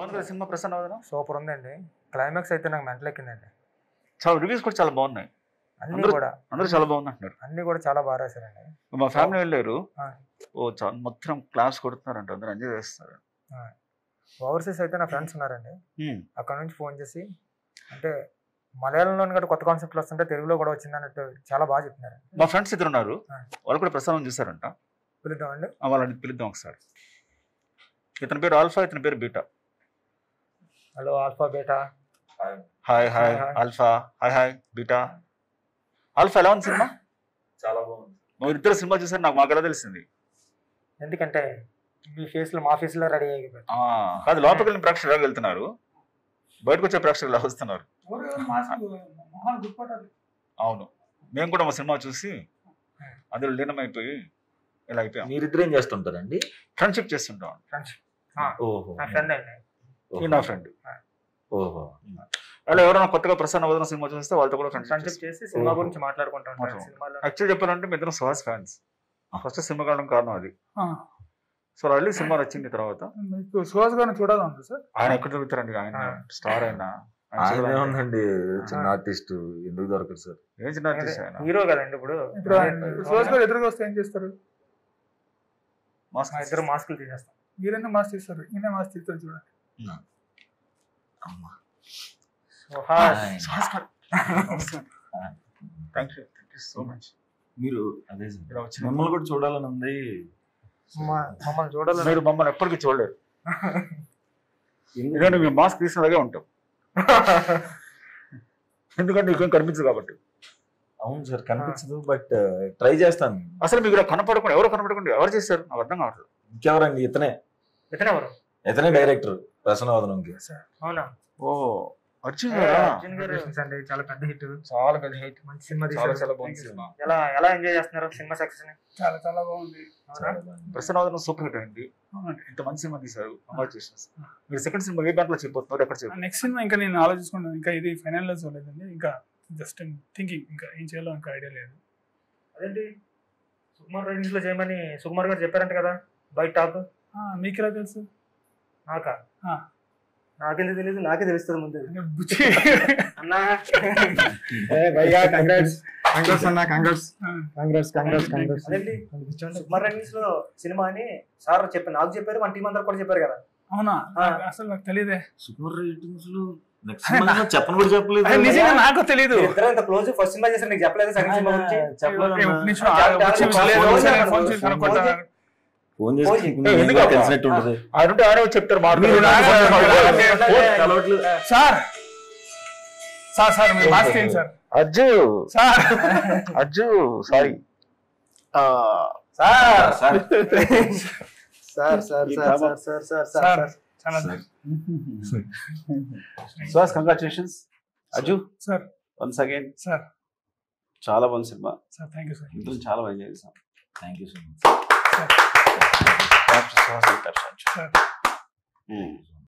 బాగుంది కదా సినిమా ప్రసన్న వదనం? సూపర్ ఉందండి. క్లైమాక్స్ అయితే నాకు మెంటల్ ఎక్కిందండి. చాలా రివ్యూస్ కూడా చాలా బాగున్నాయి. అన్ని కూడా అందరూ చాలా బాగుంది అంటున్నారు. అన్ని కూడా చాలా బాగా రాశారండి. మా ఫ్యామిలీ వెళ్ళారు. ఆ. మొత్తం క్లాస్ కొడుతున్నారంట, అందరూ ఎంజాయ్ చేస్తారు. ఓవర్సీస్ అయితే నా ఫ్రెండ్స్ ఉన్నారండి. అక్కడ నుంచి ఫోన్ చేసి అంటే మలయాళంలో కూడా కొత్త కాన్సెప్ట్లు వస్తుంటే తెలుగులో కూడా వచ్చింది అన్నట్టు చాలా బాగా చెప్తున్నారు. మా ఫ్రెండ్స్ ఇద్దరు ఉన్నారు, వాళ్ళు కూడా ప్రసారం చూసారంట. పిలుద్దామండి. వాళ్ళని పిలుద్దాం ఒకసారి. ఇతని పేరు ఆల్ఫా, ఇతని పేరు beta. Hello alpha beta. Hi hi alpha. Hi hi beta. Alpha ఎలా ఉంది సినిమా? చాలా బాగుంది. మీరు ఇద్దరు సినిమా చూసారు, మాకు ఎలా తెలిసింది? ఎందుకంటే మీ ఫేస్ లో మా ఫేస్ లో రెడీ అయిపోయింది. కాదు, లోపలికి వెళ్ళిన ప్రేక్షకులు ఎలా వెళ్తున్నారు, బయటకు వచ్చే ప్రేక్షకులు ఎలా వస్తున్నారు? అవును, మేము కూడా మా సినిమా చూసి అందులో లీనమైపోయి ఇలా అయిపోయాం. మీరిద్దరు ఏం చేస్తుంటారండి? ఫ్రెండ్షిప్ చేస్తుంటాం. ఓహో, నా ఫ్రెండ్ అండి. నా ఫ్రెండ్. ఓహో, అలా ఎవరైనా కొత్తగా ప్రసన్న వదనం సినిమా చూస్తే వాళ్ళతో కూడా ఫ్రెండ్షిప్ చేసి సినిమా గురించి మాట్లాడుకుంటాం. యాక్చువల్ చెప్పాలంటే మీ ఇద్దరం సుహాస్ ఫ్యాన్స్. ఫస్ట్ సినిమా కావడం కారణం అది. సో వెళ్ళి సినిమా వచ్చింది తర్వాత సుహాస్ గారిని చూడాలంటారు సార్. ఆయన ఎక్కడ దొరుకుతారండి, ఆయన స్టార్ అయినా ఆయన ఉందండి, చిన్న ఆర్టిస్ట్ ఎందుకు దొరకదు సార్? ఏం చిన్న ఆర్టిస్ట్ ఆయన, హీరో కదండి. ఇప్పుడు సుహాస్ గారు ఎదురుగా వస్తే ఏం చేస్తారు? ఇద్దరు మాస్కులు తీసేస్తాం. మీరైనా మాస్క్ తీస్తారు, ఈయన మాస్క్ తీస్తారు చూడండి. Thank you so much. మీరు అదే మిమ్మల్ని కూడా చూడాలని ఉంది. మమ్మల్ని చూడాలి. మీరు మమ్మల్ని ఎప్పటికీ చూడలేరు, ఎందుకంటే మేము మాస్క్ తీసినలాగే ఉంటాం. ఎందుకంటే నీకేం కనిపించదు కాబట్టి. అవును సార్, కనిపించదు, బట్ ట్రై చేస్తాను. అసలు మీకు కనపడకుండా ఎవరు చేశారు నాకు అర్థం కావట్లేదు. ఇంకెవరండి? ఇతనే డైరెక్టర్ ప్రసన్న వదనంకి. అవునా? ఓ అర్జున్ గారు అండి, చాలా పెద్ద హిట్. చాలా పెద్ద హిట్. మంచి సినిమా చాలా తీశారు. బాగుంది సినిమా. ఎలా ఎంజాయ్ చేస్తున్నారు సినిమా సక్సెస్ ని? చాలా చాలా బాగుంది. ప్రసన్న వదనం సూపర్ హిట్ అయింది. ఇంత మంచి సినిమా తీశారు. కంగ్రాచులేషన్స్. మీరు సెకండ్ సినిమా ఏ బ్యాంక్ లో చెప్పబోతున్నారు, ఎక్కడ చెప్పారు? నెక్స్ట్ సినిమా ఇంకా నేను ఆలోచించుకుంటాను. ఇంకా ఇది ఫైనల్ లో చూడలేదండి. ఇంకా జస్ట్ థింకింగ్, ఇంకా ఏం చేయాలో ఇంకా ఐడియా లేదు. అదేంటి సుకుమార్ రైటింగ్స్ లో చేయమని సుకుమార్ గారు చెప్పారంట కదా బయట టాక్. మీకు ఎలా తెలుసు? నాకెందుకు తెలియదు, నాకే తెలుస్తుంది ముందు. అన్నా అదేంటి సుకుమార్ రైటింగ్స్ లో సినిమా అని సార్ చెప్పారు, నాకు చెప్పారు, మన టీం అందరు కూడా చెప్పారు కదా. అవునా? అసలు నాకు తెలియదే. సుకుమార్ రైటింగ్స్ లో చెప్పను కూడా చెప్పలేదు. నిజంగా నాకు తెలియదు. ఇంత క్లోజ్ ఫస్ట్ సినిమా చేశారు, నీకు చెప్పలేదు సెకండ్ సినిమా గురించి? ఫోన్ చేసి తెలిసినట్టు ఉంటుంది. ఆడే చెప్తారు. సార్ మీరు మాస్క్ చేయండి sir. Ajju sorry Suhas, congratulations. Ajju sir, once again sir, చాలా బాగుంది cinema sir. Thank you sir. ఇందులో చాలా బాగా చేసాం. Thank you so much. Sir.